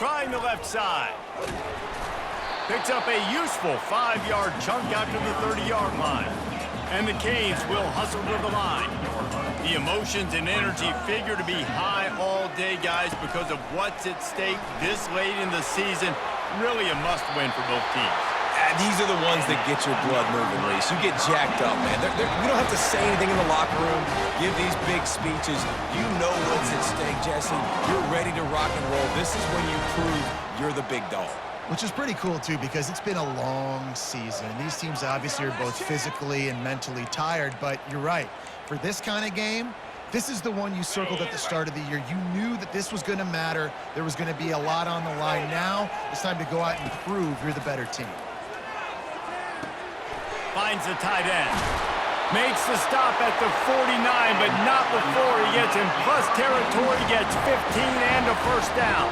trying the left side. Picks up a useful 5-yard chunk after the 30-yard line. And the Canes will hustle to the line. The emotions and energy figure to be high all day, guys, because of what's at stake this late in the season. Really a must-win for both teams. These are the ones that get your blood moving, Reese. You get jacked up, man. We don't have to say anything in the locker room, give these big speeches. You know what's at stake, Jesse. You're ready to rock and roll. This is when you prove you're the big dog. Which is pretty cool, too, because it's been a long season. These teams obviously are both physically and mentally tired, but you're right. For this kind of game, this is the one you circled at the start of the year. You knew that this was going to matter. There was going to be a lot on the line. Now it's time to go out and prove you're the better team. Finds the tight end. Makes the stop at the 49, but not before he gets in plus territory, gets 15 and a first down.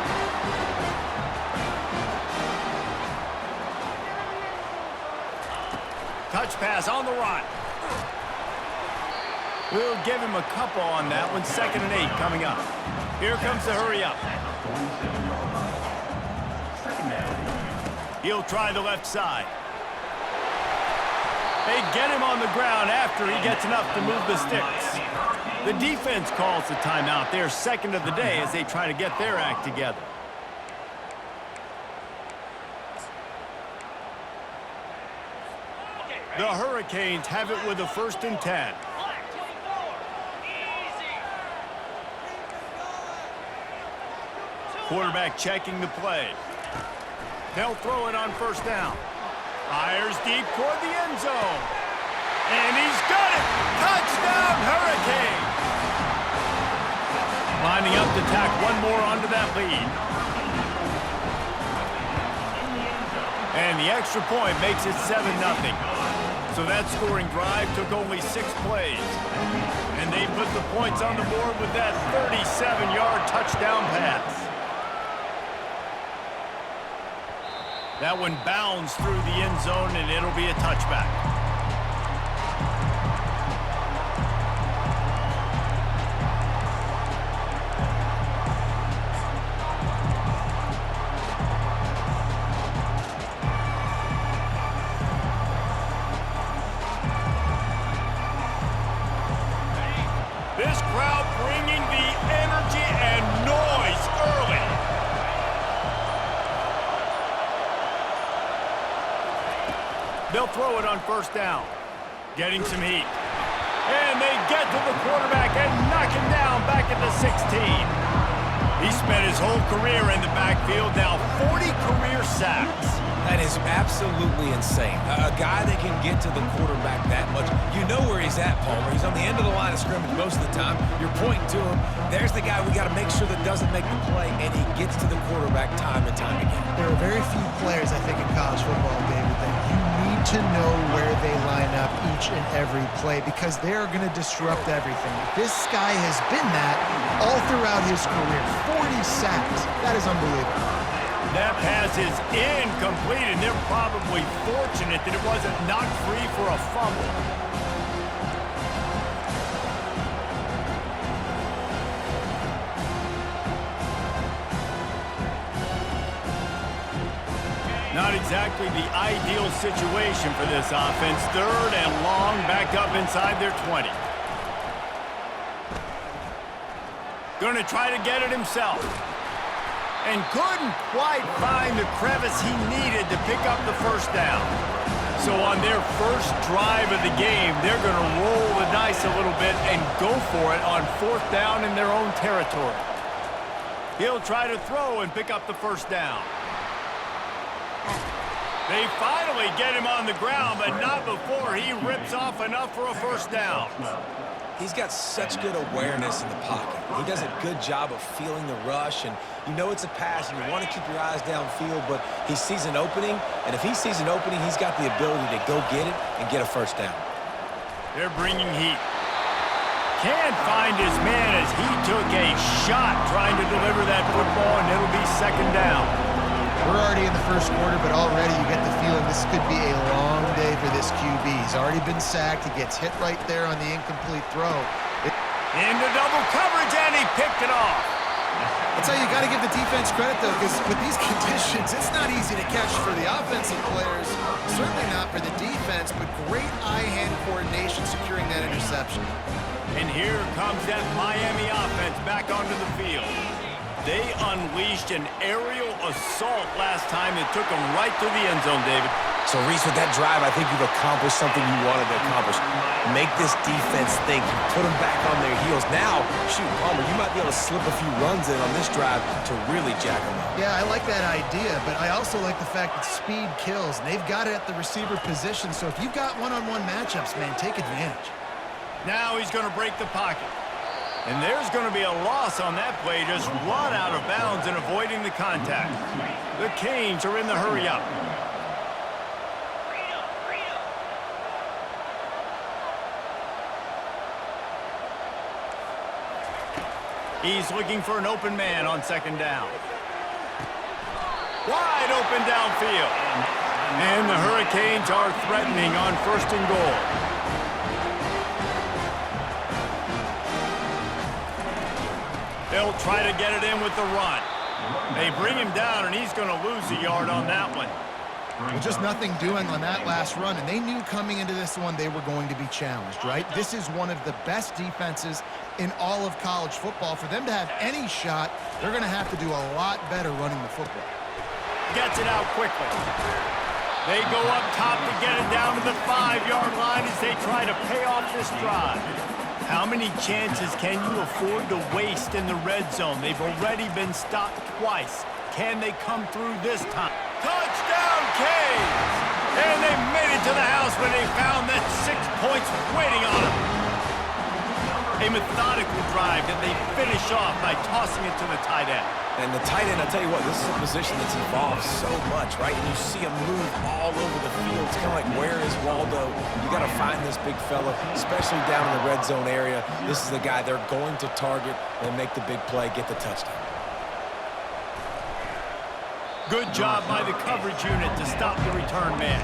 Touch pass on the run. We'll give him a couple on that one. 2nd and 8 coming up. Here comes the hurry up. He'll try the left side. They get him on the ground after he gets enough to move the sticks. The defense calls the timeout. They're 2nd of the day as they try to get their act together. The Hurricanes have it with a 1st and 10. Quarterback checking the play. They'll throw it on 1st down. Fires deep toward the end zone. And he's got it! Touchdown, Hurricanes! Lining up to tack one more onto that lead. And the extra point makes it 7-0. So that scoring drive took only 6 plays. And they put the points on the board with that 37-yard touchdown pass. That one bounds through the end zone, and it'll be a touchback. This crowd bringing the energy and noise early. They'll throw it on 1st down. Getting some heat. And they get to the quarterback and knock him down back at the 16. He spent his whole career in the backfield, now 40 career sacks. That is absolutely insane. A guy that can get to the quarterback that much. You know where he's at, Palmer. He's on the end of the line of scrimmage most of the time. You're pointing to him. There's the guy we got to make sure that doesn't make the play, and he gets to the quarterback time and time again. There are very few players, I think, in college football, David, that you need to know where they line up each and every play because they're going to disrupt everything. This guy has been that all throughout his career. 40 sacks. That is unbelievable. That pass is incomplete, and they're probably fortunate that it wasn't knocked free for a fumble. Not exactly the ideal situation for this offense. 3rd and long, back up inside their 20. Going to try to get it himself. And couldn't quite find the crevice he needed to pick up the 1st down. So on their first drive of the game, they're going to roll the dice a little bit and go for it on 4th down in their own territory. He'll try to throw and pick up the 1st down. They finally get him on the ground, but not before he rips off enough for a 1st down. He's got such good awareness in the pocket. He does a good job of feeling the rush, and you know it's a pass, and you want to keep your eyes downfield, but he sees an opening, and if he sees an opening, he's got the ability to go get it and get a 1st down. They're bringing heat. Can't find his man as he took a shot trying to deliver that football, and it'll be 2nd down. We're already in the 1st quarter, but already you get the feeling this could be a long day for this QB. He's already been sacked. He gets hit right there on the incomplete throw. Into double coverage, and he picked it off. That's how you got got to give the defense credit, though, because with these conditions, it's not easy to catch for the offensive players, certainly not for the defense, but great eye-hand coordination securing that interception. And here comes that Miami offense back onto the field. They unleashed an aerial assault last time that took them right to the end zone, David. So, Reese, with that drive, I think you've accomplished something you wanted to accomplish. Make this defense think. You put them back on their heels. Now, shoot, Palmer, you might be able to slip a few runs in on this drive to really jack them up. Yeah, I like that idea, but I also like the fact that speed kills. And they've got it at the receiver position, so if you've got one-on-one matchups, man, take advantage. Now he's going to break the pocket. And there's going to be a loss on that play, just run out of bounds and avoiding the contact. The Canes are in the hurry-up. He's looking for an open man on second down. Wide open downfield. And the Hurricanes are threatening on first and goal. They'll try to get it in with the run. They bring him down, and he's going to lose a yard on that one. Well, just nothing doing on that last run, and they knew coming into this one they were going to be challenged, right? This is one of the best defenses in all of college football. For them to have any shot, they're going to have to do a lot better running the football. Gets it out quickly. They go up top to get it down to the 5-yard line as they try to pay off this drive. How many chances can you afford to waste in the red zone? They've already been stopped twice. Can they come through this time? Touchdown, Canes! And they made it to the house when they found that 6 points waiting on them. A methodical drive that they finish off by tossing it to the tight end. And the tight end, I'll tell you what, this is a position that's evolved so much, right? And you see him move all over the field. It's kind of like, where is Waldo? You got to find this big fella, especially down in the red zone area. This is the guy they're going to target and make the big play, get the touchdown. Good job by the coverage unit to stop the return man.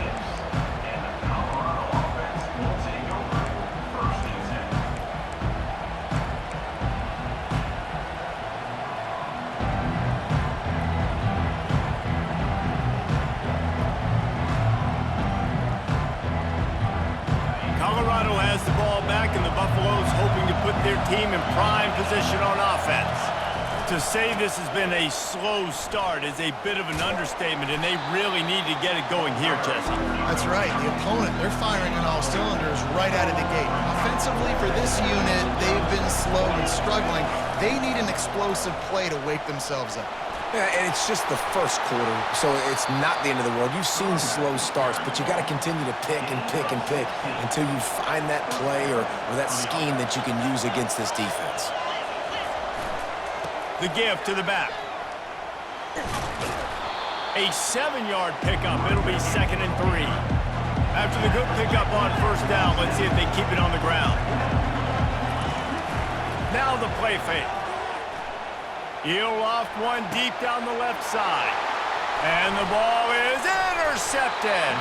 Colorado has the ball back, and the Buffaloes hoping to put their team in prime position on offense. To say this has been a slow start is a bit of an understatement, and they really need to get it going here, Jesse. That's right. The opponent, they're firing on all cylinders right out of the gate. Offensively, for this unit, they've been slow and struggling. They need an explosive play to wake themselves up. Yeah, and it's just the first quarter, so it's not the end of the world. You've seen slow starts, but you got to continue to pick and pick and pick until you find that play or that scheme that you can use against this defense. The give to the back. A 7-yard pickup. It'll be 2nd and 3. After the good pickup on first down, let's see if they keep it on the ground. Now the play fake. He'll loft one deep down the left side. And the ball is intercepted.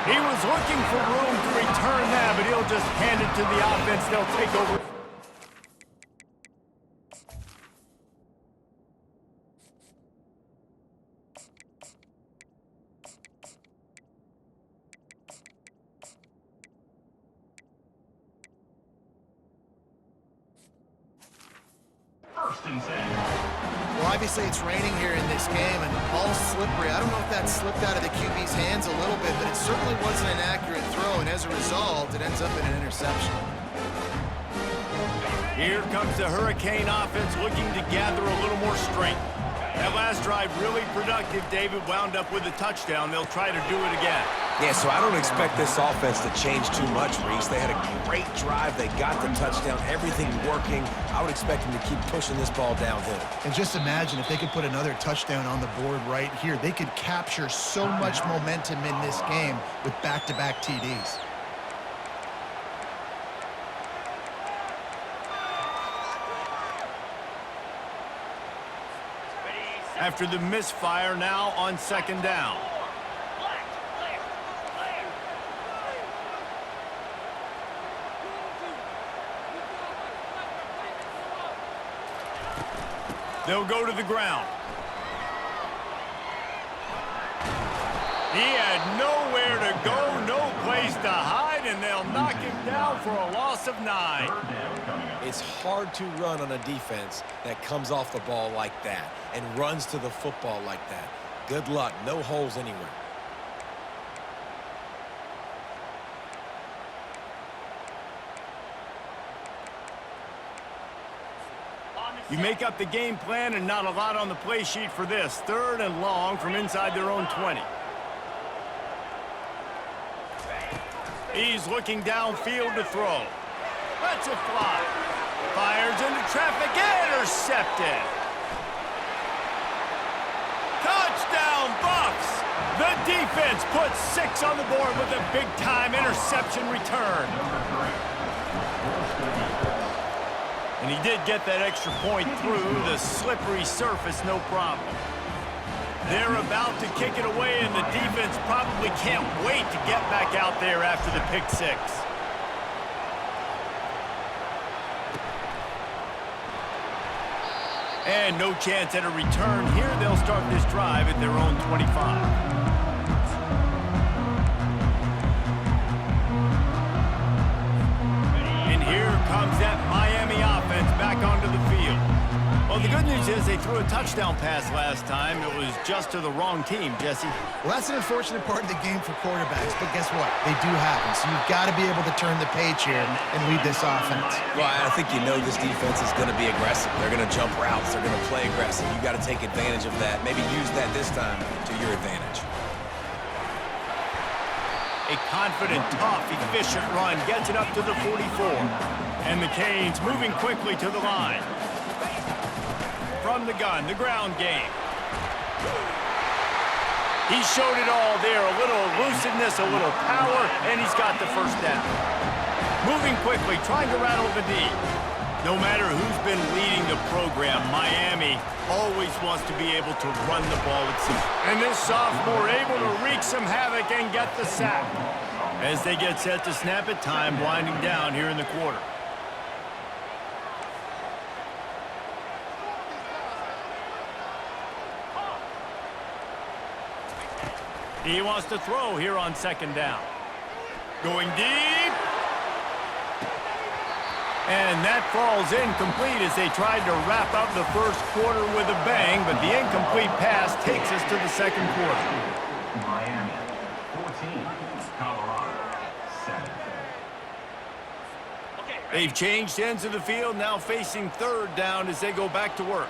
He was looking for room to return that, but he'll just hand it to the offense. They'll take over. Well, obviously it's raining here in this game, and the ball's slippery. I don't know if that slipped out of the QB's hands a little bit, but it certainly wasn't an accurate throw, and as a result, it ends up in an interception. Here comes the Hurricane offense looking to gather a little more strength. That last drive really productive. David wound up with a touchdown. They'll try to do it again. Yeah, so I don't expect this offense to change too much, Reese. They had a great drive. They got the touchdown. Everything working. I would expect them to keep pushing this ball downhill. And just imagine if they could put another touchdown on the board right here. They could capture so much momentum in this game with back-to-back TDs. After the misfire, now on second down. They'll go to the ground. He had nowhere to go, no place to hide, and they'll knock him down for a loss of 9. It's hard to run on a defense that comes off the ball like that and runs to the football like that. Good luck. No holes anywhere. You make up the game plan and not a lot on the play sheet for this. 3rd and long from inside their own 20. He's looking downfield to throw. That's a fly. Fires into traffic, intercepted. Touchdown, Buffs! The defense puts 6 on the board with a big-time interception return. And he did get that extra point through the slippery surface, no problem. They're about to kick it away, and the defense probably can't wait to get back out there after the pick 6. And no chance at a return here. They'll start this drive at their own 25. Comes that Miami offense back onto the field. Well, the good news is they threw a touchdown pass last time. It was just to the wrong team, Jesse. Well, that's an unfortunate part of the game for quarterbacks, but guess what? They do happen, so you've got to be able to turn the page here and lead this offense. Well, I think you know this defense is going to be aggressive. They're going to jump routes. They're going to play aggressive. You've got to take advantage of that. Maybe use that this time to your advantage. A confident, tough, efficient run gets it up to the 44. And the Canes moving quickly to the line. From the gun, the ground game. He showed it all there. A little elusiveness, a little power, and he's got the first down. Moving quickly, trying to rattle the D. No matter who's been leading the program, Miami always wants to be able to run the ball at sea. And this sophomore able to wreak some havoc and get the sack. As they get set to snap it, time winding down here in the quarter. He wants to throw here on 2nd down. Going deep. And that falls incomplete as they tried to wrap up the first quarter with a bang, but the incomplete pass takes us to the 2nd quarter. Miami, 14, Colorado, 7. They've changed ends of the field, now facing 3rd down as they go back to work.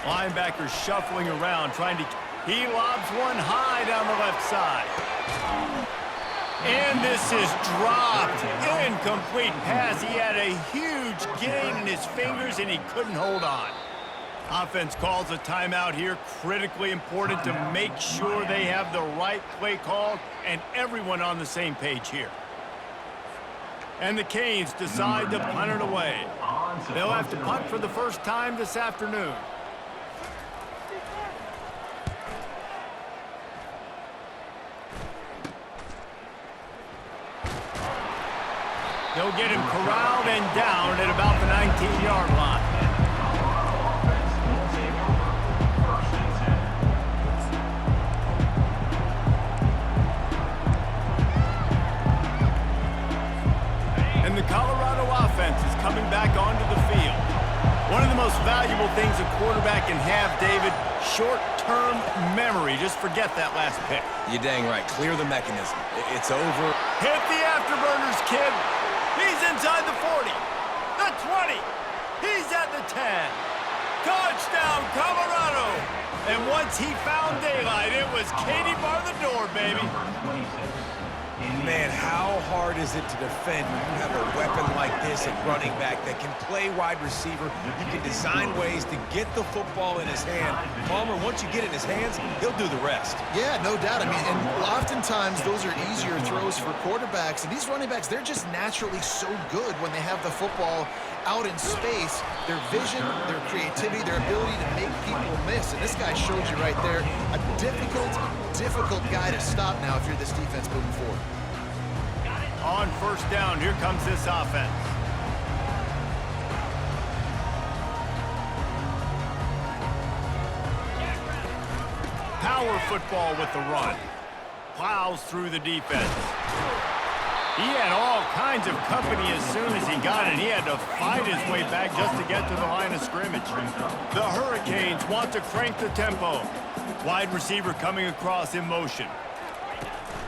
Linebackers shuffling around, trying to... He lobs one high down the left side. And this is dropped. Incomplete pass. He had a huge gain in his fingers, and he couldn't hold on. Offense calls a timeout here. Critically important to make sure they have the right play call and everyone on the same page here. And the Canes decide to punt it away. They'll have to punt for the first time this afternoon. They'll get him corralled and down at about the 19-yard line. And the Colorado offense is coming back onto the field. One of the most valuable things a quarterback can have, David, short-term memory. Just forget that last pick. You're dang right. Clear the mechanism. It's over. Hit the afterburners, kid. He's inside the 40, the 20, he's at the 10. Touchdown, Colorado! And once he found daylight, it was Katie bar the door, baby. Man, how hard is it to defend when you have a weapon like this at running back that can play wide receiver? You can design ways to get the football in his hand. Palmer, once you get it in his hands, he'll do the rest. Yeah, no doubt. I mean, and oftentimes those are easier throws for quarterbacks. And these running backs, they're just naturally so good when they have the football out in space. Their vision, their creativity, their ability to make people miss. And this guy showed you right there a difficult guy to stop now if you're this defense moving forward. On 1st down, here comes this offense. power football with the run. Plows through the defense. He had all kinds of company as soon as he got it. He had to fight his way back just to get to the line of scrimmage. The Hurricanes want to crank the tempo. Wide receiver coming across in motion.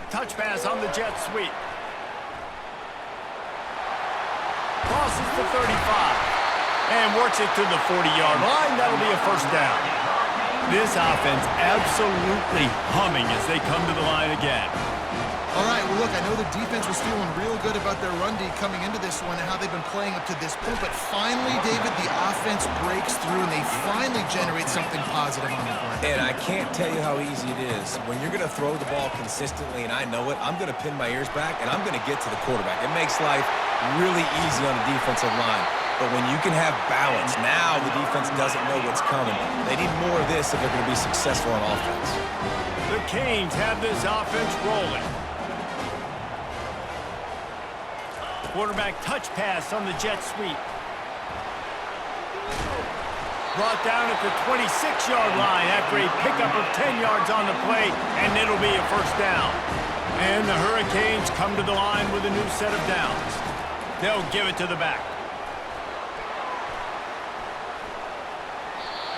Touch pass on the jet sweep. Crosses the 35. And works it to the 40-yard line. That'll be a first down. This offense absolutely humming as they come to the line again. All right, well, look, I know the defense was feeling real good about their run D coming into this one and how they've been playing up to this point, but finally, David, the offense breaks through and they finally generate something positive on the ground. And I can't tell you how easy it is. When you're going to throw the ball consistently, and I know it, I'm going to pin my ears back, and I'm going to get to the quarterback. It makes life really easy on the defensive line. But when you can have balance, now the defense doesn't know what's coming. They need more of this if they're going to be successful on offense. The Canes have this offense rolling. Quarterback touch pass on the jet sweep. Brought down at the 26-yard line after a pickup of 10 yards on the play, and it'll be a first down. And the Hurricanes come to the line with a new set of downs. They'll give it to the back.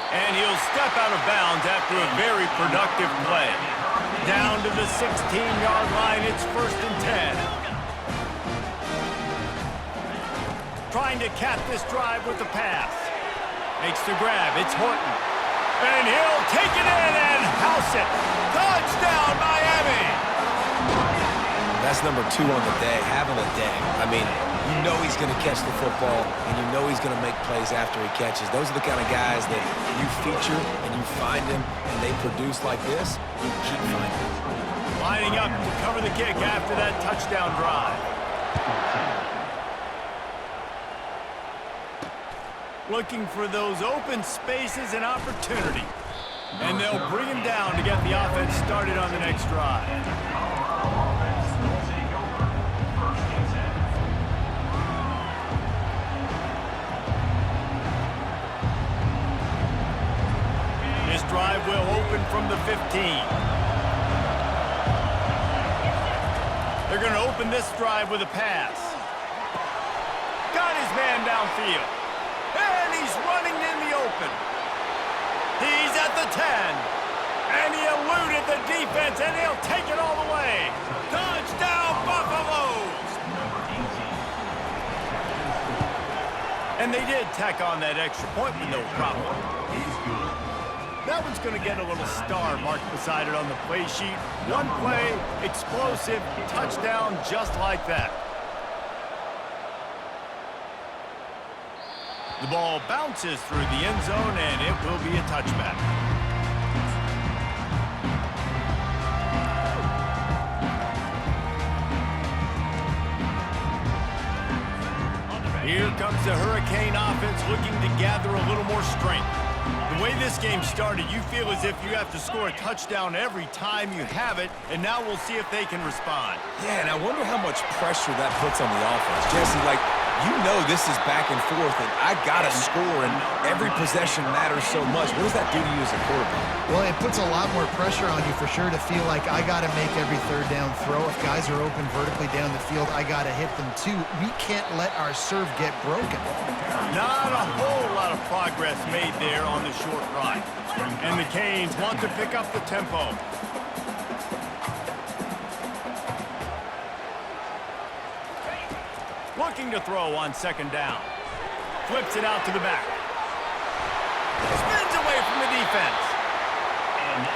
And he'll step out of bounds after a very productive play. Down to the 16-yard line, it's 1st and 10. Trying to cap this drive with the pass. Makes the grab, it's Horton. And he'll take it in and house it. Touchdown, Miami! That's number 2 on the day, having a day. I mean, you know he's going to catch the football, and you know he's going to make plays after he catches. Those are the kind of guys that you feature and you find them, and they produce like this, you keep finding them. Lining up to cover the kick after that touchdown drive. Looking for those open spaces and opportunity. And they'll bring him down to get the offense started on the next drive. This drive will open from the 15. They're going to open this drive with a pass. Got his man downfield. And he's running in the open. He's at the 10. And he eluded the defense, and he'll take it all the way. Touchdown, Buffaloes! And they did tack on that extra point with no problem. That one's going to get a little star marked beside it on the play sheet. One play, explosive, touchdown just like that. The ball bounces through the end zone, and it will be a touchback. Here comes the Hurricane offense looking to gather a little more strength. The way this game started, you feel as if you have to score a touchdown every time you have it, and now we'll see if they can respond. Yeah, and I wonder how much pressure that puts on the offense. Jesse, like, you know this is back and forth, and I got to score, and every possession matters so much. What does that do to you as a quarterback? Well, it puts a lot more pressure on you for sure to feel like I got to make every third down throw. If guys are open vertically down the field, I got to hit them too. We can't let our serve get broken. Not a whole lot of progress made there on the short run. And the Canes want to pick up the tempo. Looking to throw on 2nd down. Flips it out to the back. Spins away from the defense.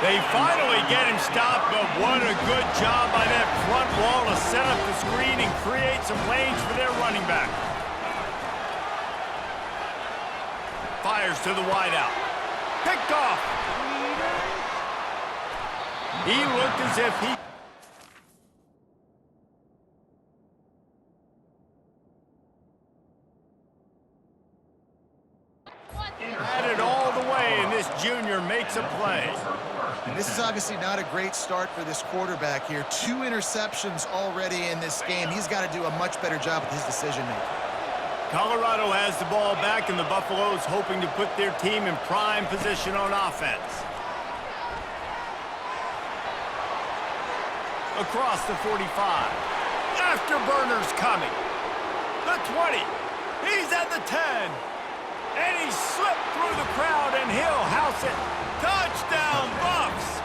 They finally get him stopped, but what a good job by that front wall to set up the screen and create some lanes for their running back. Fires to the wideout. Picked off. He looked as if he... had it all the way, and this junior makes a play. And this is obviously not a great start for this quarterback here. 2 interceptions already in this game. He's got to do a much better job with his decision-making. Colorado has the ball back, and the Buffaloes hoping to put their team in prime position on offense. across the 45. Afterburners coming. The 20. He's at the 10. And he slipped through the crowd, and he'll house it. Touchdown, Buffs!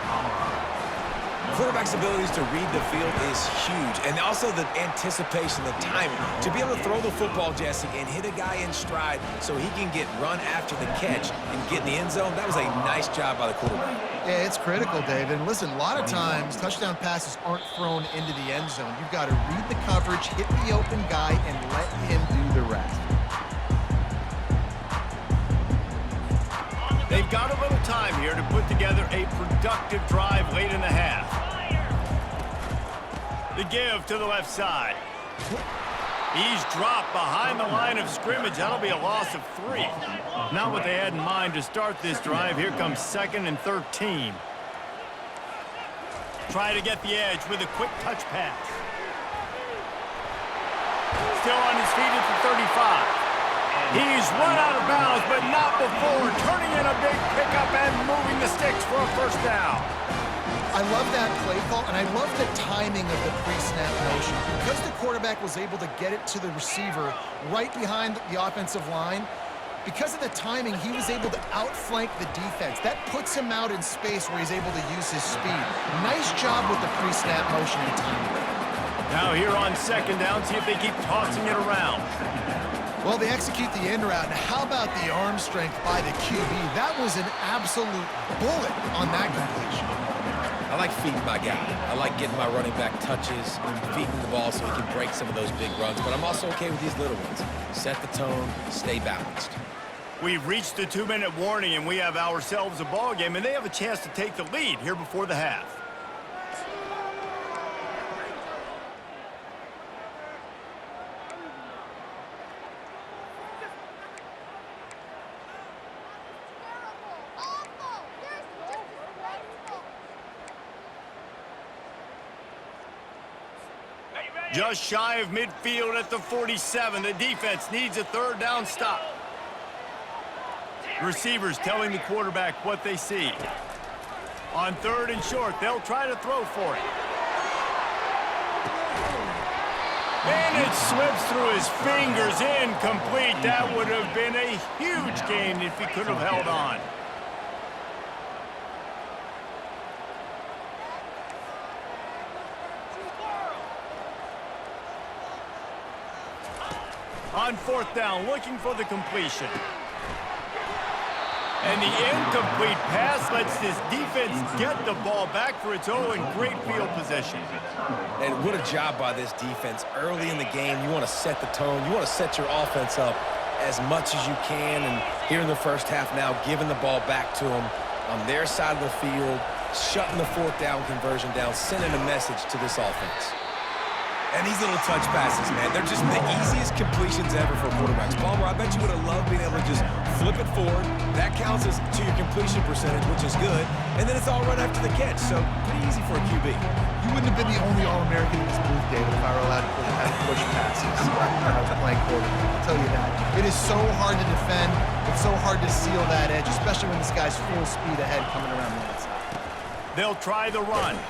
Quarterback's abilities to read the field is huge, and also the anticipation, the timing. To be able to throw the football, Jesse, and hit a guy in stride so he can get run after the catch and get in the end zone, that was a nice job by the quarterback. Yeah, it's critical, David. And listen, a lot of times, touchdown passes aren't thrown into the end zone. You've got to read the coverage, hit the open guy, and let him do the rest. They've got a little time here to put together a productive drive late in the half. The give to the left side. He's dropped behind the line of scrimmage. That'll be a loss of 3. Not what they had in mind to start this drive. Here comes 2nd and 13. Try to get the edge with a quick touch pass. Still on his feet at the 35. He's run out of bounds, but not before turning in a big pickup and moving the sticks for a first down. I love that play call, and I love the timing of the pre-snap motion. Because the quarterback was able to get it to the receiver right behind the offensive line, because of the timing, he was able to outflank the defense. That puts him out in space where he's able to use his speed. Nice job with the pre-snap motion and timing. Now here on 2nd down, see if they keep tossing it around. Well, they execute the end route, and how about the arm strength by the QB? That was an absolute bullet on that completion. I like feeding my guy. I like getting my running back touches, feeding the ball so he can break some of those big runs. But I'm also okay with these little ones. Set the tone, stay balanced. We've reached the 2-minute warning, and we have ourselves a ball game, and they have a chance to take the lead here before the half. Just shy of midfield at the 47. The defense needs a 3rd down stop. Receivers telling the quarterback what they see. On 3rd and short, they'll try to throw for it. And it slips through his fingers, incomplete. That would have been a huge gain if he could have held on. On 4th down, looking for the completion. And the incomplete pass lets this defense get the ball back for its own in great field position. And what a job by this defense. Early in the game, you want to set the tone. You want to set your offense up as much as you can. And here in the first half now, giving the ball back to them on their side of the field, shutting the 4th down conversion down, sending a message to this offense. And these little touch passes, man, they're just the easiest completions ever for quarterbacks. Palmer, I bet you would have loved being able to just flip it forward. That counts as to your completion percentage, which is good. And then it's all right after the catch, so pretty easy for a QB. You wouldn't have been the only All-American in this booth, David, if I were allowed to push passes when I was playing quarterback. I'll tell you that. It is so hard to defend. It's so hard to seal that edge, especially when this guy's full speed ahead coming around the outside. They'll try the run.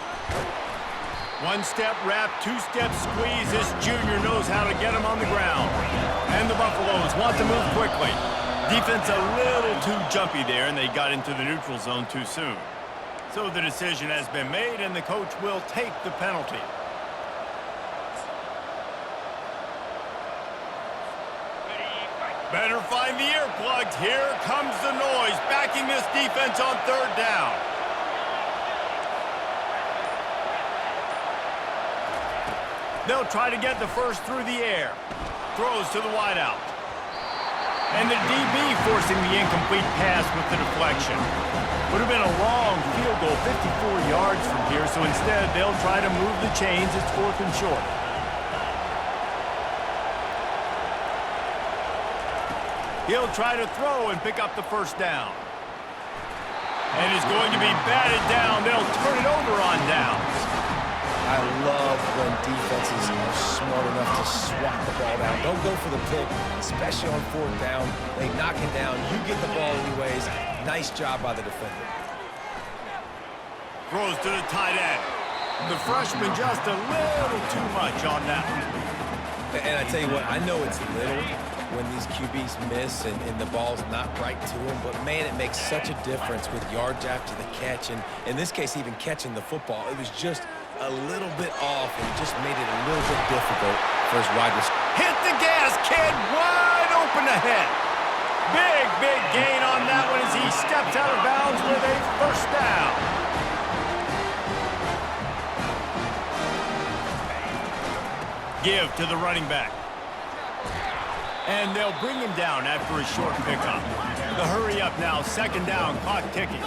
1-step wrap, 2-step squeeze. This junior knows how to get him on the ground. And the Buffaloes want to move quickly. Defense a little too jumpy there, and they got into the neutral zone too soon. So the decision has been made, and the coach will take the penalty. Better find the earplugs. Here comes the noise, backing this defense on 3rd down. They'll try to get the first through the air. Throws to the wideout. And the DB forcing the incomplete pass with the deflection. Would have been a long field goal, 54 yards from here, so instead they'll try to move the chains. It's 4th and short. He'll try to throw and pick up the first down. And is going to be batted down. They'll turn it over on downs. I love when defenses are smart enough to swat the ball down. Don't go for the pick, especially on 4th down. They knock it down. You get the ball anyways. Nice job by the defender. Throws to the tight end. The freshman just a little too much on that one. And I tell you what, I know it's little when these QBs miss and the ball's not right to them, but man, it makes such a difference with yards after the catch, and in this case, even catching the football. It was just a little bit off, and it just made it a little bit difficult for his wide receiver. Hit the gas, kid, wide open ahead. Big gain on that one as he steps out of bounds with a first down. Give to the running back. And they'll bring him down after a short pickup. The hurry up now, second down, clock ticking.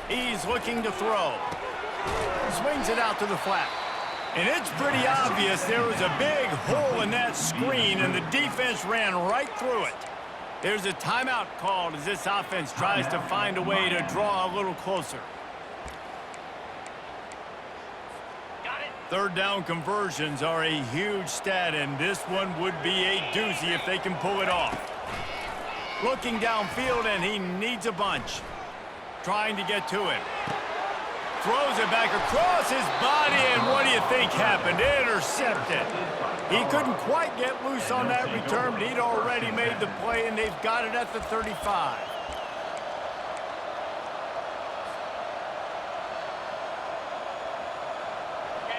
He's looking to throw. Swings it out to the flat. And it's pretty obvious there was a big hole in that screen, and the defense ran right through it. There's a timeout called as this offense tries to find a way to draw a little closer. Third down conversions are a huge stat, and this one would be a doozy if they can pull it off. Looking downfield, and he needs a bunch. Trying to get to him. Throws it back across his body, and what do you think happened? Intercepted. He couldn't quite get loose on that return, but he'd already made the play, and they've got it at the 35.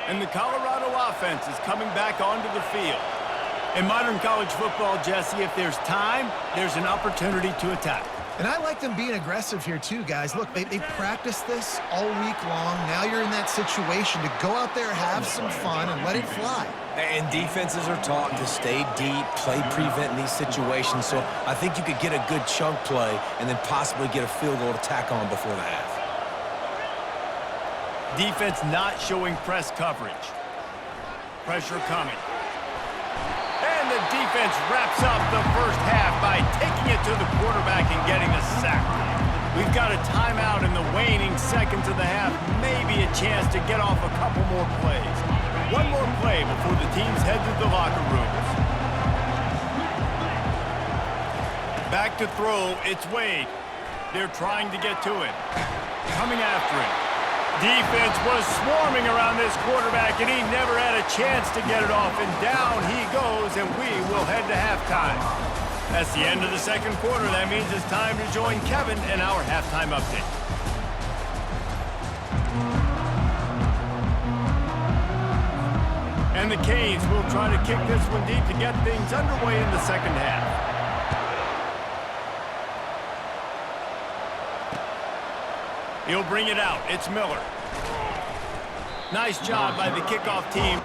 And the Colorado offense is coming back onto the field. In modern college football, Jesse, if there's time, there's an opportunity to attack. And I like them being aggressive here too, guys. Look, they practiced this all week long. Now you're in that situation to go out there, have some fun, and let it fly. And defenses are taught to stay deep, play prevent in these situations. So I think you could get a good chunk play and then possibly get a field goal to tack on before the half. Defense not showing press coverage. Pressure coming. And the defense wraps up the first half by taking it to the quarterback and getting a sack. We've got a timeout in the waning seconds of the half. Maybe a chance to get off a couple more plays. One more play before the teams head to the locker rooms. Back to throw, it's Wade. They're trying to get to him. Coming after him. Defense was swarming around this quarterback, and he never had a chance to get it off, and down he goes, and we will head to halftime. That's the end of the second quarter. That means it's time to join Kevin in our halftime update. And the Canes will try to kick this one deep to get things underway in the second half. He'll bring it out. It's Miller. Nice job by the kickoff team.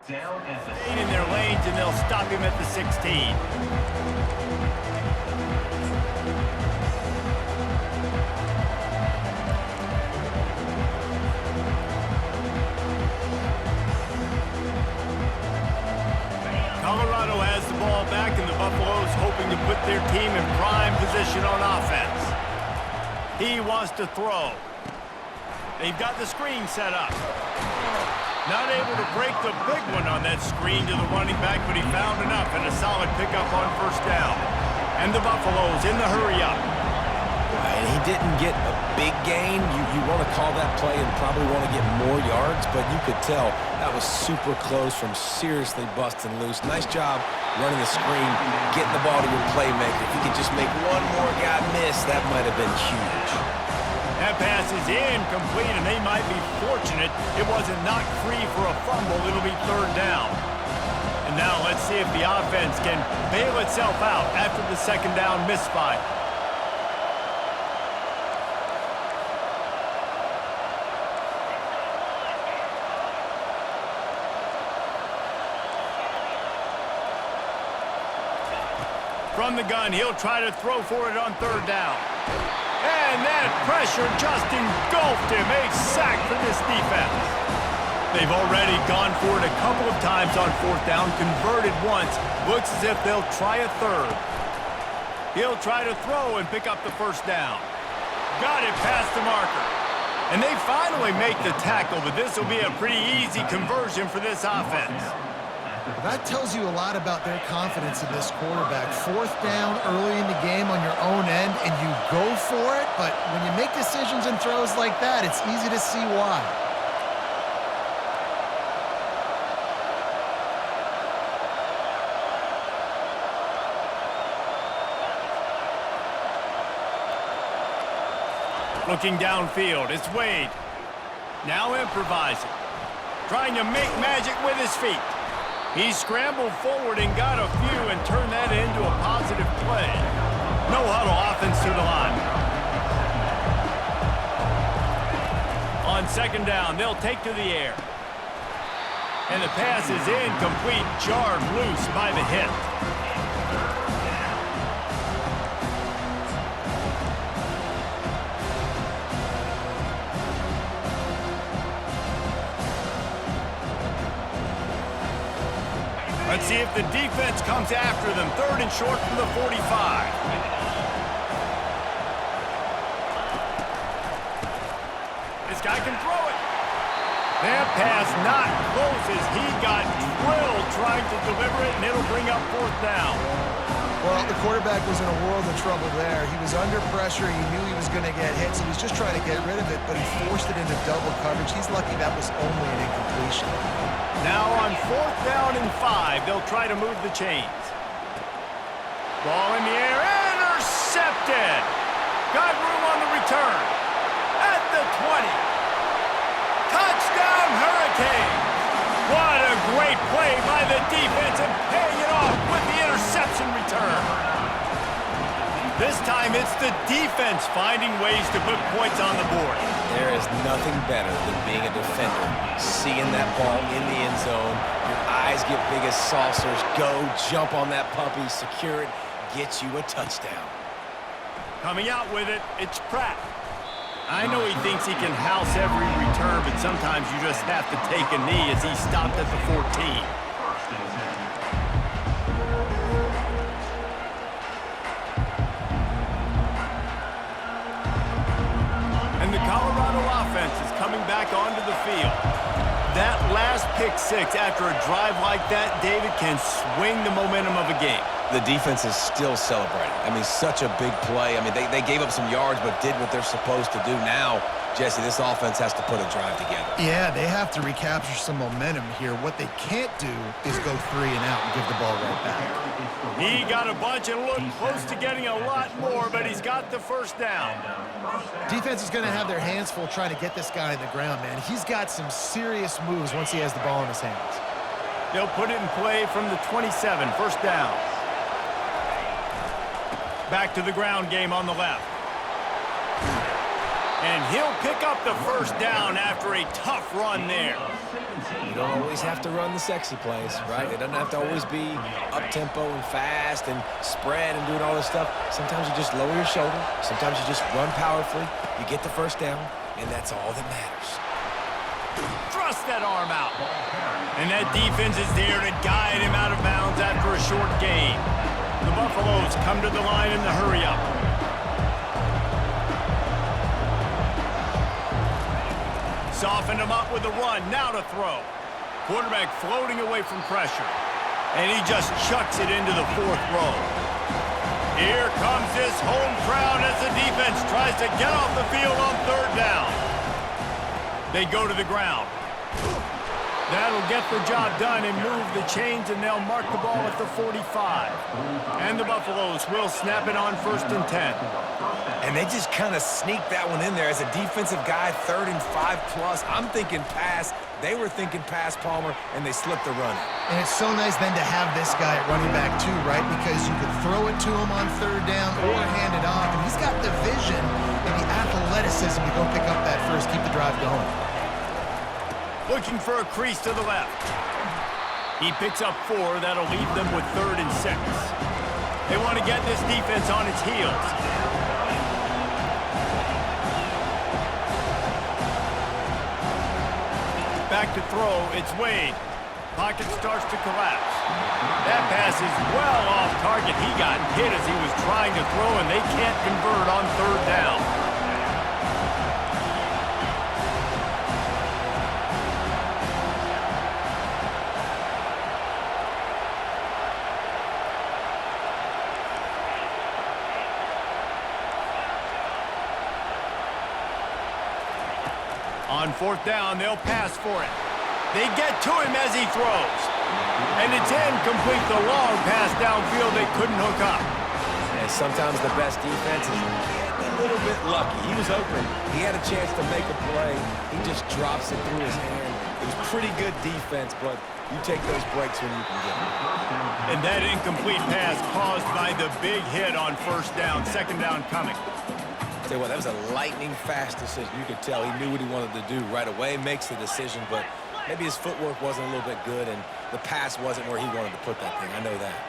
Down at the In their lanes, and they'll stop him at the 16. Colorado has the ball back, and the Buffaloes hoping to put their team in prime position on offense. He wants to throw. They've got the screen set up. Not able to break the big one on that screen to the running back, but he found enough and a solid pickup on first down. And the Buffaloes in the hurry-up. And he didn't get a big gain. You want to call that play and probably want to get more yards, but you could tell that was super close from seriously busting loose. Nice job running the screen, getting the ball to your playmaker. If he could just make one more guy miss, that might have been huge. That pass is incomplete, and they might be fortunate it wasn't knocked free for a fumble. It'll be third down. And now let's see if the offense can bail itself out after the second down misfire. From the gun, he'll try to throw for it on third down. And that pressure just engulfed him. A sack for this defense. They've already gone for it a couple of times on fourth down, converted once. Looks as if they'll try a third. He'll try to throw and pick up the first down. Got it past the marker. And they finally make the tackle, but this will be a pretty easy conversion for this offense. That tells you a lot about their confidence in this quarterback. Fourth down early in the game on your own end, and you go for it, but when you make decisions and throws like that, it's easy to see why. Looking downfield, it's Wade. Now improvising. Trying to make magic with his feet. He scrambled forward and got a few and turned that into a positive play. No huddle offense to the line. On second down, they'll take to the air. And the pass is incomplete, jarred loose by the hit. Let's see if the defense comes after them. Third and short from the 45. This guy can throw it. That pass not close as he got drilled trying to deliver it, and it'll bring up fourth down. Well, the quarterback was in a world of trouble there. He was under pressure. He knew he was going to get hit, so he was just trying to get rid of it, but he forced it into double coverage. He's lucky that was only an incompletion. Now on fourth down and 5, they'll try to move the chains. Ball in the air, intercepted. Got room on the return. At the 20. Touchdown, Hurricanes. What a great play by the defense and paying it off with the interception return. This time it's the defense finding ways to put points on the board. There is nothing better than being a defender, seeing that ball in the end zone. Your eyes get big as saucers. Go, jump on that puppy, secure it, get you a touchdown. Coming out with it, it's Pratt. I know he thinks he can house every return, but sometimes you just have to take a knee as he stopped at the 14. And the Colorado offense is coming back onto the field. That last pick six after a drive like that, David, can swing the momentum of a game. The defense is still celebrating. I mean, such a big play. I mean, they gave up some yards but did what they're supposed to do. Now, Jesse, this offense has to put a drive together. Yeah, they have to recapture some momentum here. What they can't do is go 3 and out and give the ball right back. He got a bunch and looked close to getting a lot more, but he's got the first down. Defense is going to have their hands full trying to get this guy in the ground, man. He's got some serious moves once he has the ball in his hands. They'll put it in play from the 27, first down. Back to the ground game on the left. And he'll pick up the first down after a tough run there. You don't always have to run the sexy plays, right? It doesn't have to always be up-tempo and fast and spread and doing all this stuff. Sometimes you just lower your shoulder. Sometimes you just run powerfully. You get the first down, and that's all that matters. Thrust that arm out. And that defense is there to guide him out of bounds after a short gain. The Buffaloes come to the line in the hurry-up. Softened him up with a run, now to throw. Quarterback floating away from pressure. And he just chucks it into the fourth row. Here comes this home crowd as the defense tries to get off the field on third down. They go to the ground. That'll get the job done and move the chains, and they'll mark the ball at the 45. And the Buffaloes will snap it on first and 10. And they just kind of sneaked that one in there as a defensive guy, 3rd and 5+. I'm thinking pass. They were thinking pass, Palmer, and they slipped the run. And it's so nice then to have this guy at running back too, right? Because you could throw it to him on third down or hand it off. And he's got the vision and the athleticism to go pick up that first, keep the drive going. Looking for a crease to the left. He picks up 4. That'll leave them with 3rd and 6. They want to get this defense on its heels. back to throw. It's Wade. Pocket starts to collapse. That pass is well off target. He got hit as he was trying to throw, and they can't convert on third down. On fourth down, they'll pass for it. They get to him as he throws. And it's incomplete, the long pass downfield they couldn't hook up. And sometimes the best defense is getting a little bit lucky. He was open. He had a chance to make a play. He just drops it through his hand. It was pretty good defense, but you take those breaks when you can get them. And that incomplete pass caused by the big hit on first down, second down coming. Tell you what, that was a lightning-fast decision. You could tell he knew what he wanted to do right away, makes the decision, but maybe his footwork wasn't a little bit good, and the pass wasn't where he wanted to put that thing. I know that.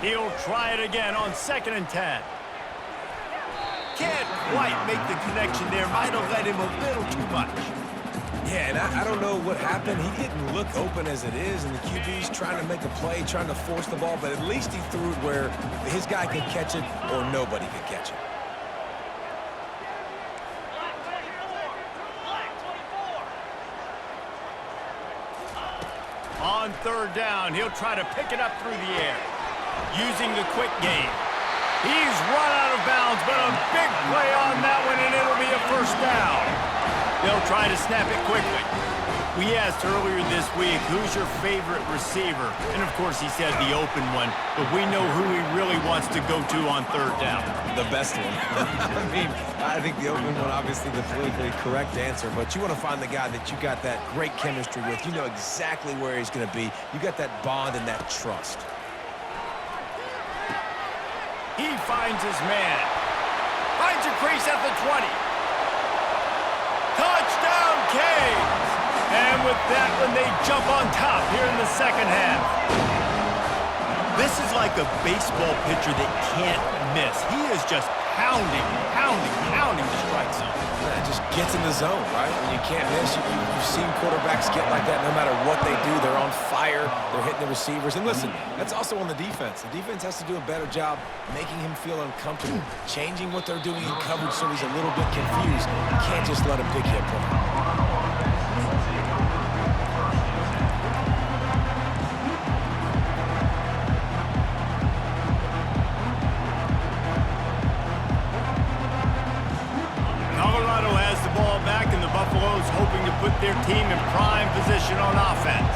He'll try it again on 2nd and 10. Can't quite make the connection there. Might have let him a little too much. Yeah, and I don't know what happened. He didn't look open as it is, and the QB's trying to make a play, trying to force the ball, but at least he threw it where his guy could catch it or nobody could catch it. On third down, he'll try to pick it up through the air, using the quick game. He's run out of bounds, but a big play on that one, and it'll be a first down. They'll try to snap it quickly. We asked earlier this week, who's your favorite receiver? And, of course, he said the open one, but we know who he really wants to go to on third down. The best one. I think the open one, obviously the politically correct answer, but you want to find the guy that you got that great chemistry with. You know exactly where he's going to be. You got that bond and that trust. He finds his man. Finds a crease at the 20. Touchdown, Canes! And with that one, they jump on top here in the second half. This is like a baseball pitcher that can't miss. He is just pounding the strike zone. It just gets in the zone, right? When you can't miss, you've seen quarterbacks get like that no matter what they do. They're on fire. They're hitting the receivers. And listen, that's also on the defense. The defense has to do a better job making him feel uncomfortable, changing what they're doing in coverage so he's a little bit confused. You can't just let him pick you apart. Hoping to put their team in prime position on offense.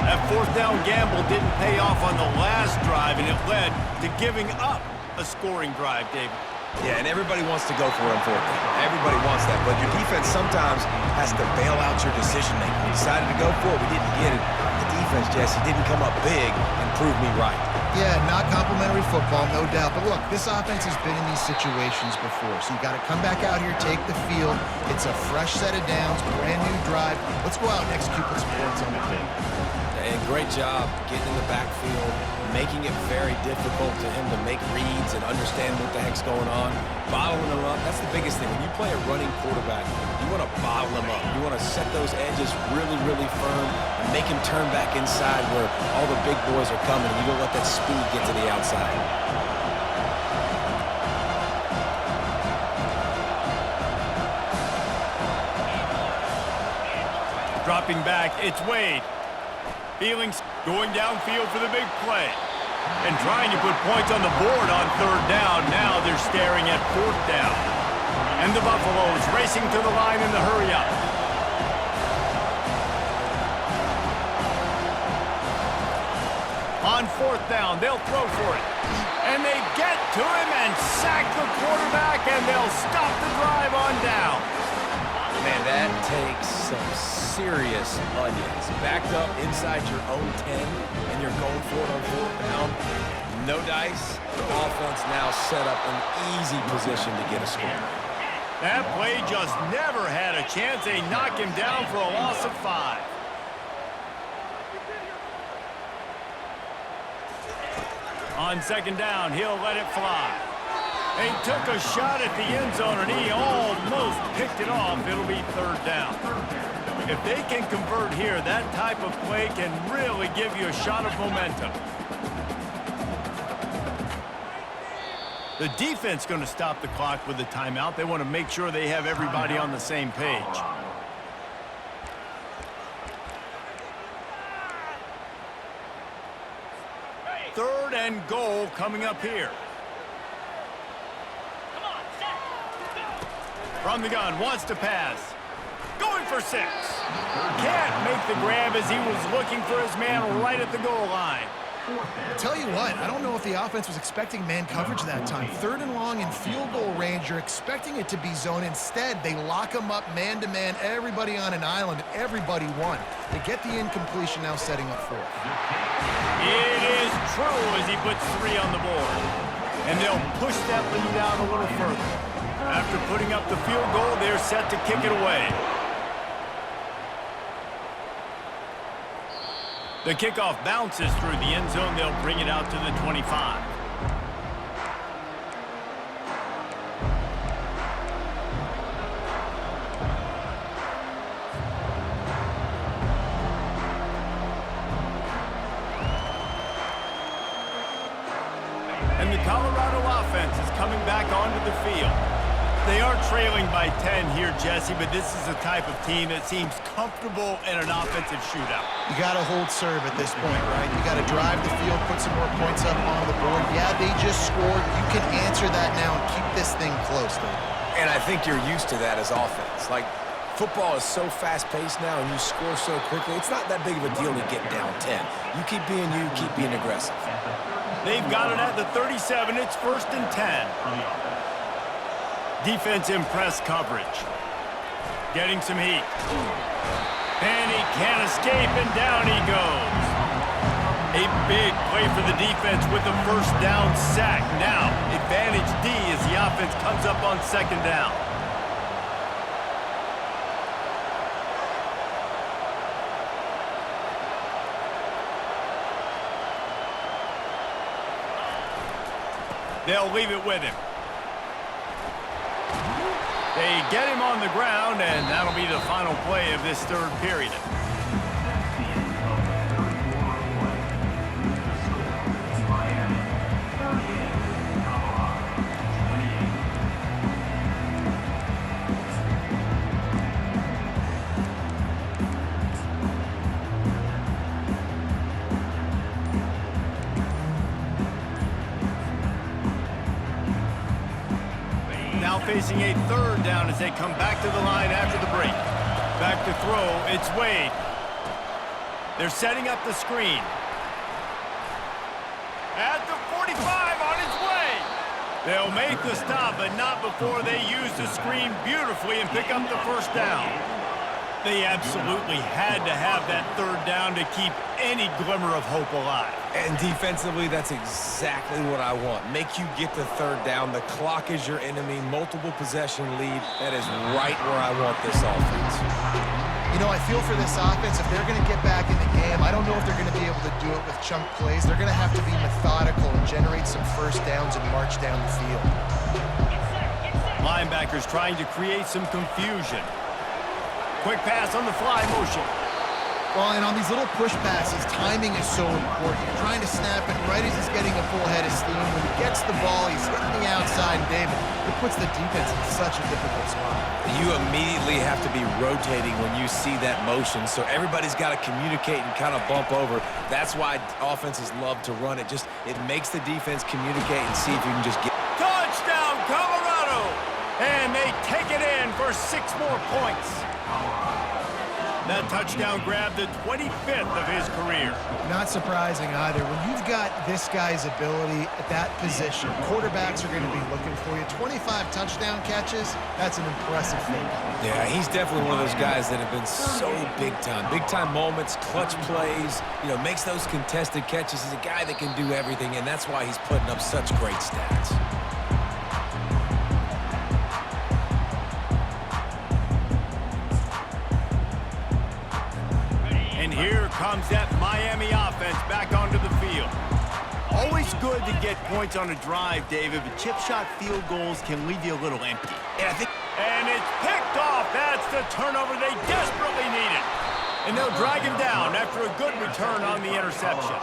That fourth down gamble didn't pay off on the last drive, and it led to giving up a scoring drive, David. Yeah, and everybody wants to go for it on fourth down. Everybody wants that, but your defense sometimes has to bail out your decision-making. We decided to go for it. We didn't get it. The defense, Jesse, didn't come up big and prove me right. Yeah, not complimentary football, no doubt. But look, this offense has been in these situations before, so you got to come back out here, take the field. It's a fresh set of downs, brand new drive. Let's go out and execute with some points on the field. And great job getting in the backfield, making it very difficult to him to make reads and understand what the heck's going on. Bottling him up, that's the biggest thing. When you play a running quarterback, you want to bottle him up. You want to set those edges really, really firm and make him turn back inside where all the big boys are coming. You don't let that speed get to the outside. Dropping back, it's Wade. Feelings going downfield for the big play. And trying to put points on the board on third down. Now they're staring at fourth down. And the Buffaloes racing to the line in the hurry-up. On fourth down, they'll throw for it. And they get to him and sack the quarterback, and they'll stop the drive on down. Man, that takes some serious onions. Backed up inside your own 10, and you're going for it on fourth down. No dice. The offense now set up an easy position to get a score. That play just never had a chance. They knock him down for a loss of 5. On second down, he'll let it fly. He took a shot at the end zone, and he almost picked it off. It'll be third down. If they can convert here, that type of play can really give you a shot of momentum. The defense going to stop the clock with the timeout. They want to make sure they have everybody on the same page. Third and goal coming up here. From the gun, wants to pass. Going for 6. Can't make the grab as he was looking for his man right at the goal line. I'll tell you what, I don't know if the offense was expecting man coverage that time. Third and long in field goal range, you're expecting it to be zone. Instead, they lock them up man-to-man, everybody on an island, everybody won. They get the incompletion now setting up fourth. It is true as he puts 3 on the board. And they'll push that lead out a little further. After putting up the field goal, they're set to kick it away. The kickoff bounces through the end zone. They'll bring it out to the 25. And the Colorado offense is coming back onto the field. They are trailing by 10 here, Jesse, but this is the type of team that seems comfortable in an offensive shootout. You got to hold serve at this point, right? You got to drive the field, put some more points up on the board. Yeah, they just scored. You can answer that now and keep this thing close, though. And I think you're used to that as offense. Like, football is so fast-paced now, and you score so quickly. It's not that big of a deal to get down 10. You keep being you, keep being aggressive. They've got it at the 37. It's 1st and 10. Defense in press coverage. Getting some heat. And he can't escape, and down he goes. A big play for the defense with the first down sack. Now, advantage D as the offense comes up on 2nd down. They'll leave it with him. They get him on the ground, and that'll be the final play of this 3rd period. Now facing a 3rd down as they come back to the line after the break. Back to throw, it's Wade. They're setting up the screen. At the 45, on its way. They'll make the stop, but not before they use the screen beautifully and pick up the 1st down. They absolutely had to have that 3rd down to keep any glimmer of hope alive. And defensively, that's exactly what I want. Make you get the 3rd down. The clock is your enemy. Multiple possession lead. That is right where I want this offense. You know, I feel for this offense, if they're going to get back in the game, I don't know if they're going to be able to do it with chunk plays. They're going to have to be methodical and generate some 1st downs and march down the field. Linebackers trying to create some confusion. Quick pass on the fly motion. Well, and on these little push passes, timing is so important. You're trying to snap it right as he's getting a full head of steam. When he gets the ball, he's hitting the outside, David. It puts the defense in such a difficult spot. You immediately have to be rotating when you see that motion, so everybody's got to communicate and kind of bump over. That's why offenses love to run it. It makes the defense communicate and see if you can just get... Touchdown, Colorado! And they take it in for 6 more points. That touchdown grabbed the 25th of his career. Not surprising either. When you've got this guy's ability at that position, quarterbacks are going to be looking for you. 25 touchdown catches, that's an impressive thing. Yeah, he's definitely one of those guys that have been so big time. Big time moments, clutch plays, makes those contested catches. He's a guy that can do everything, and that's why he's putting up such great stats. And here comes that Miami offense back onto the field. Always good to get points on a drive, David, but chip shot field goals can leave you a little empty. And it's picked off. That's the turnover they desperately needed. And they'll drag him down after a good return on the interception.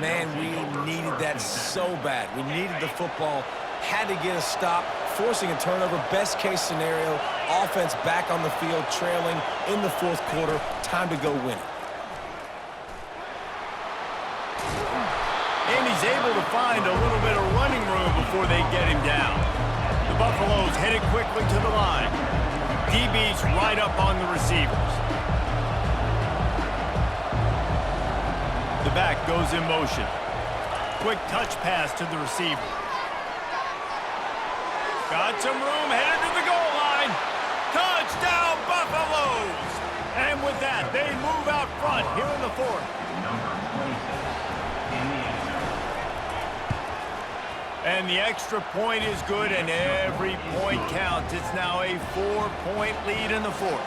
Man, we needed that so bad. We needed the football, had to get a stop, forcing a turnover. Best case scenario, offense back on the field, trailing in the fourth quarter. Time to go win it. And he's able to find a little bit of running room before they get him down. The Buffaloes headed quickly to the line. DB's right up on the receivers. The back goes in motion. Quick touch pass to the receiver. Got some room, headed to the goal line. Touchdown, Buffaloes! And with that, they move out front here in the fourth. Number 26 in the end zone. And the extra point is good, and every point counts. It's now a 4-point lead in the fourth.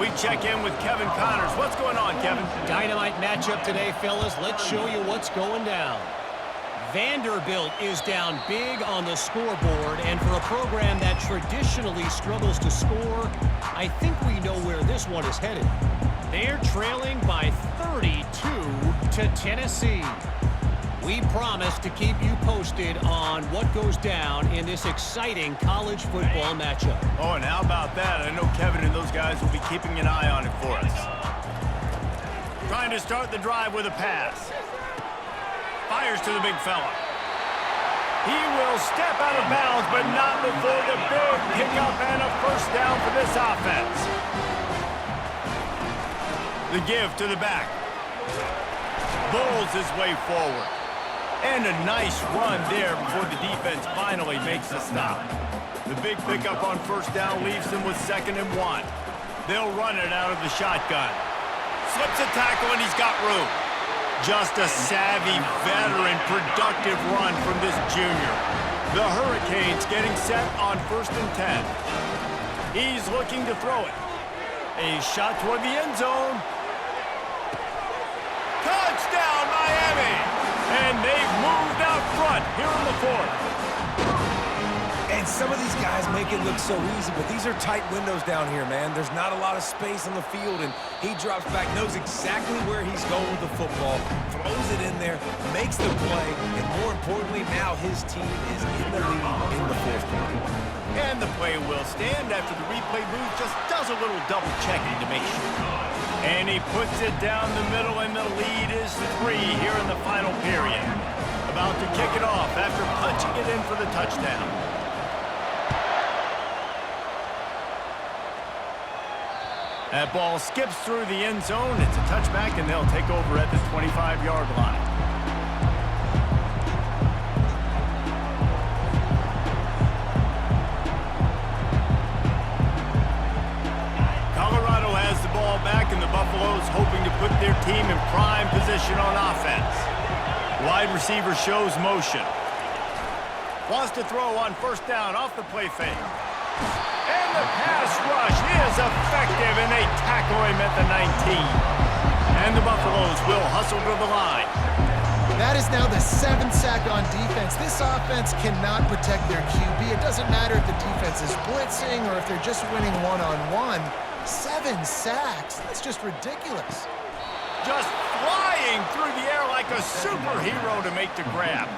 We check in with Kevin Connors. What's going on, Kevin? Dynamite matchup today, fellas. Let's show you what's going down. Vanderbilt is down big on the scoreboard, and for a program that traditionally struggles to score, I think we know where this one is headed. They're trailing by 32 to Tennessee. We promise to keep you posted on what goes down in this exciting college football matchup. Oh, and how about that? I know Kevin and those guys will be keeping an eye on it for us. Trying to start the drive with a pass. Fires to the big fella. He will step out of bounds, but not before the big pickup and a first down for this offense. The give to the back. Bulls his way forward. And a nice run there before the defense finally makes the stop. The big pickup on first down leaves them with 2nd and 1. They'll run it out of the shotgun. Slips a tackle and he's got room. Just a savvy, veteran, productive run from this junior. The Hurricanes getting set on 1st and 10. He's looking to throw it. A shot toward the end zone. Touchdown, Miami! And they've moved out front here in the fourth. And some of these guys make it look so easy, but these are tight windows down here, man. There's not a lot of space on the field, and he drops back, knows exactly where he's going with the football, throws it in there, makes the play, and more importantly, now his team is in the lead in the fourth quarter. And the play will stand after the replay booth just does a little double checking to make sure. And he puts it down the middle, and the lead is 3 here in the final period. About to kick it off after punching it in for the touchdown. That ball skips through the end zone. It's a touchback, and they'll take over at the 25-yard line. Colorado has the ball back, and the Buffaloes hoping to put their team in prime position on offense. Wide receiver shows motion. Wants to throw on first down off the play fake. And the pass rush is effective, and they tackle him at the 19. And the Buffaloes will hustle to the line. That is now the 7th sack on defense. This offense cannot protect their QB. It doesn't matter if the defense is blitzing or if they're just winning one-on-one. 7 sacks. That's just ridiculous. Just flying through the air like a superhero to make the grab.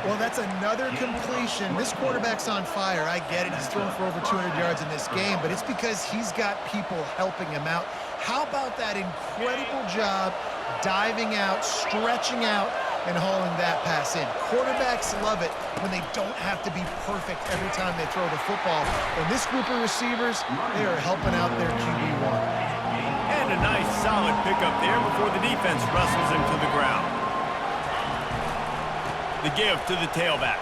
Well, that's another completion. This quarterback's on fire. I get it. He's thrown for over 200 yards in this game, but it's because he's got people helping him out. How about that incredible job diving out, stretching out, and hauling that pass in? Quarterbacks love it when they don't have to be perfect every time they throw the football. And this group of receivers, they are helping out their QB1. And a nice solid pickup there before the defense wrestles him to the ground. The give to the tailback.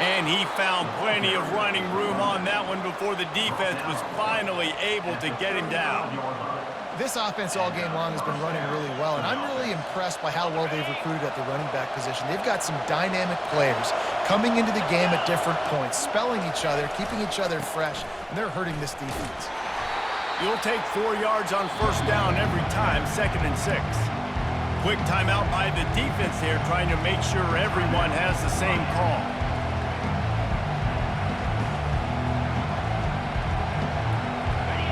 And he found plenty of running room on that one before the defense was finally able to get him down. This offense all game long has been running really well, and I'm really impressed by how well they've recruited at the running back position. They've got some dynamic players coming into the game at different points, spelling each other, keeping each other fresh, and they're hurting this defense. You'll take 4 yards on first down every time, 2nd and 6. Quick timeout by the defense there, trying to make sure everyone has the same call.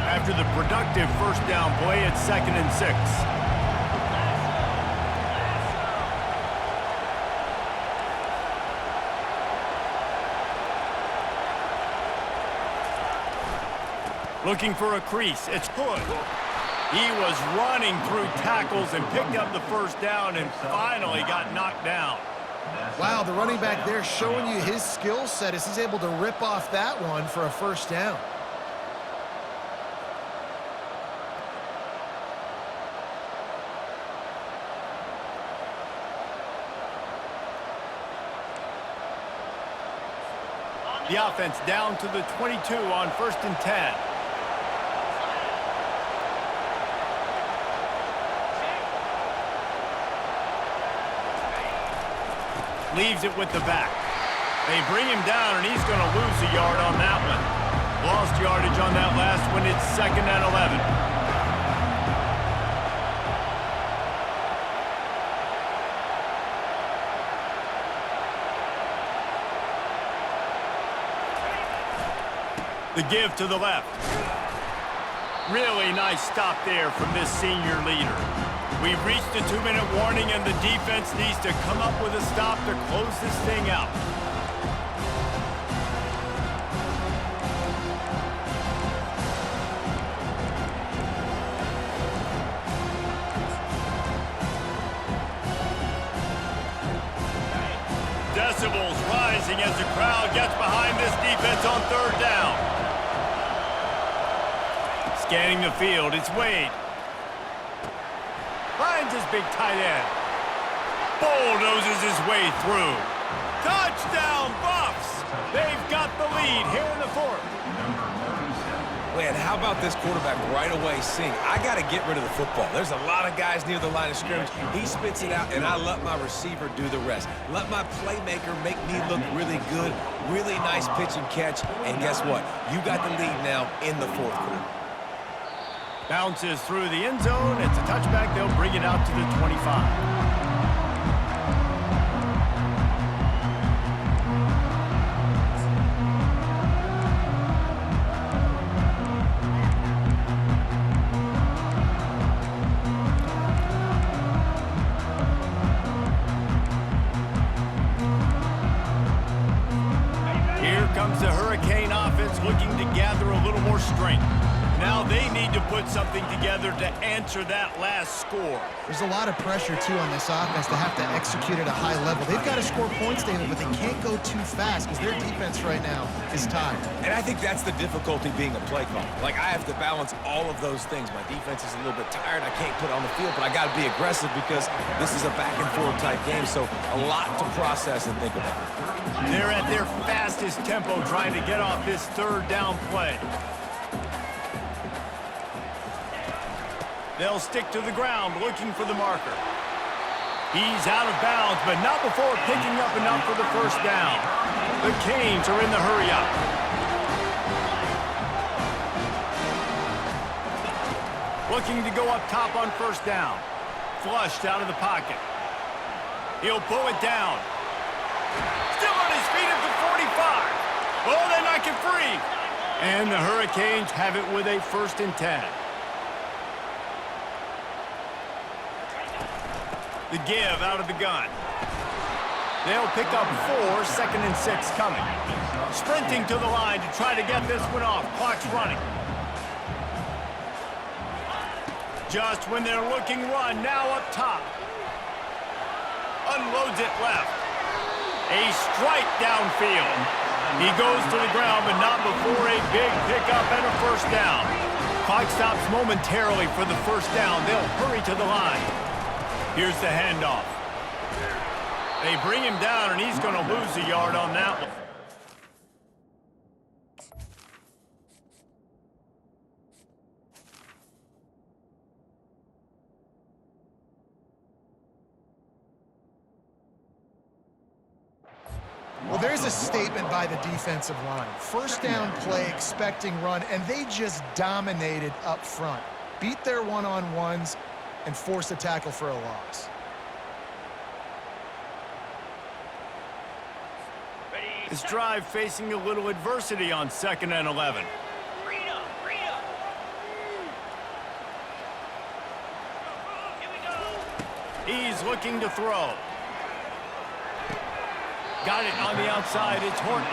After the productive first down play, it's 2nd and 6. Looking for a crease, it's Hood. He was running through tackles and picked up the first down and finally got knocked down. Wow, the running back there showing you his skill set as he's able to rip off that one for a first down. The offense down to the 22 on 1st and 10. Leaves it with the back. They bring him down, and he's going to lose a yard on that one. Lost yardage on that last one. It's 2nd and 11. The give to the left. Really nice stop there from this senior leader. We've reached the 2-minute warning, and the defense needs to come up with a stop to close this thing out. Decibels rising as the crowd gets behind this defense on 3rd down. Scanning the field, it's Wade. Finds his big tight end. Bulldozes his way through. Touchdown, Buffs! They've got the lead here in the 4th. Man, how about this quarterback right away seeing, I got to get rid of the football. There's a lot of guys near the line of scrimmage. He spits it out, and I let my receiver do the rest. Let my playmaker make me look really good. Really nice pitch and catch. And guess what? You got the lead now in the 4th quarter. Bounces through the end zone. It's a touchback. They'll bring it out to the 25. Here comes the Hurricane offense looking to gather a little more strength. Now they need to put something together to answer that last score. There's a lot of pressure, too, on this offense to have to execute at a high level. They've got to score points, David, but they can't go too fast because their defense right now is tired. And I think that's the difficulty being a play caller. Like, I have to balance all of those things. My defense is a little bit tired. I can't put it on the field, but I got to be aggressive because this is a back-and-forth type game, so a lot to process and think about. They're at their fastest tempo trying to get off this 3rd down play. They'll stick to the ground looking for the marker. He's out of bounds, but not before picking up enough for the first down. The Canes are in the hurry-up. Looking to go up top on 1st down. Flushed out of the pocket. He'll pull it down. Still on his feet at the 45. Oh, they knock it free. And the Hurricanes have it with a 1st and 10. The give out of the gun. They'll pick up 4, 2nd and 6 coming. Sprinting to the line to try to get this one off. Clock's running. Just when they're looking run, now up top. Unloads it left. A strike downfield. He goes to the ground, but not before a big pickup and a first down. Clock stops momentarily for the first down. They'll hurry to the line. Here's the handoff. They bring him down, and he's going to lose a yard on that one. Well, there's a statement by the defensive line. First down play, expecting run, and they just dominated up front. Beat their one-on-ones and forced a tackle for a loss. This drive facing a little adversity on 2nd and 11. He's looking to throw. Got it on the outside. It's Horton.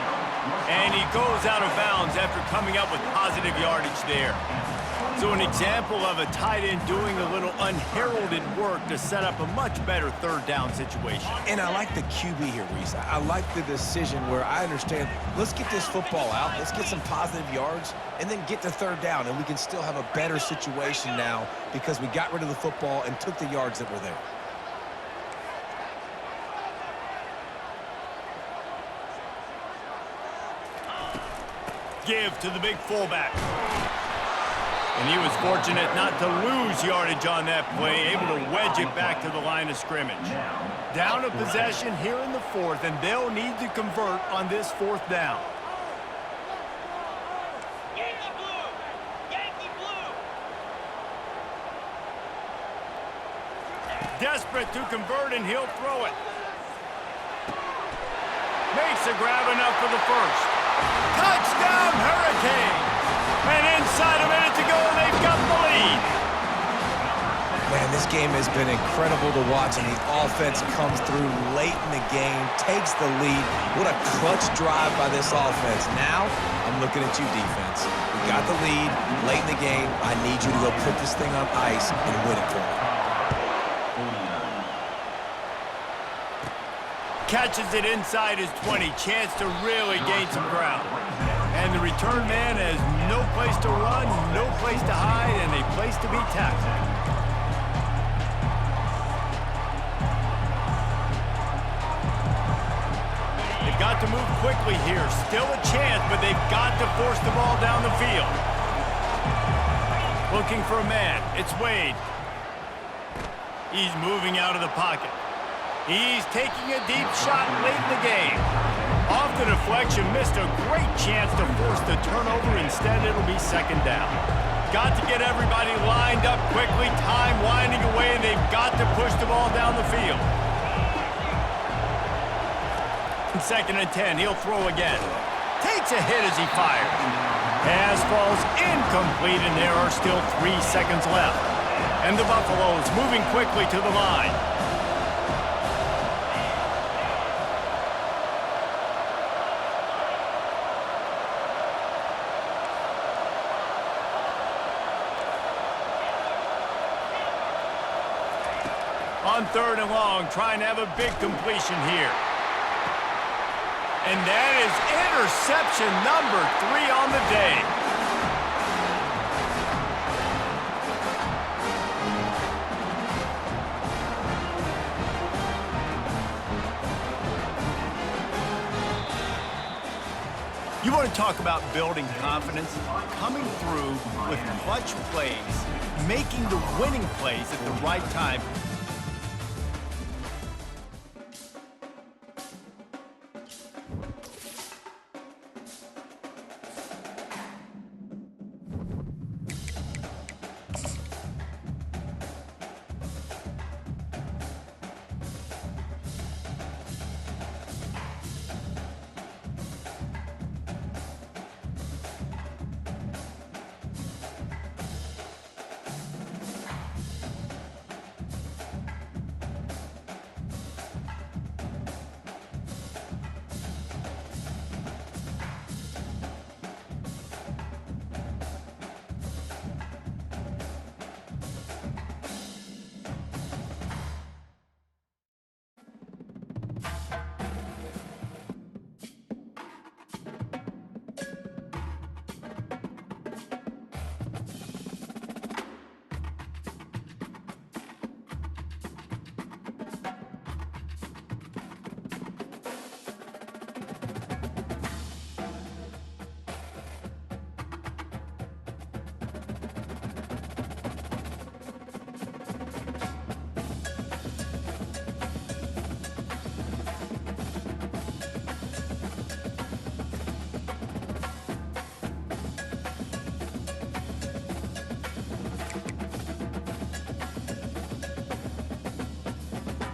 And he goes out of bounds after coming up with positive yardage there. So an example of a tight end doing a little unheralded work to set up a much better 3rd down situation. And I like the QB here, Reese. I like the decision where I understand, let's get this football out, let's get some positive yards, and then get to 3rd down, and we can still have a better situation now because we got rid of the football and took the yards that were there. Give to the big fullback. And he was fortunate not to lose yardage on that play, able to wedge it back to the line of scrimmage. Down a possession here in the 4th, and they'll need to convert on this 4th down. Yankee blue! Yankee blue! Desperate to convert, and he'll throw it. Makes a grab enough for the 1st. Touchdown, Hurricanes! And inside a minute to go, and they've got the lead. Man, this game has been incredible to watch, and the offense comes through late in the game, takes the lead. What a clutch drive by this offense. Now, I'm looking at you, defense. We got the lead late in the game. I need you to go put this thing on ice and win it for me. Catches it inside his 20. Chance to really gain some ground. And the return man has no place to run, no place to hide, and a place to be tackled. They've got to move quickly here. Still a chance, but they've got to force the ball down the field. Looking for a man. It's Wade. He's moving out of the pocket. He's taking a deep shot late in the game. Off the deflection, missed a great chance to force the turnover. Instead, it'll be 2nd down. Got to get everybody lined up quickly. Time winding away, and they've got to push the ball down the field. 2nd and 10, he'll throw again. Takes a hit as he fires. Pass falls incomplete, and there are still 3 seconds left. And the Buffaloes moving quickly to the line. On 3rd and long, trying to have a big completion here. And that is interception number 3 on the day. You want to talk about building confidence? Coming through with clutch plays, making the winning plays at the right time.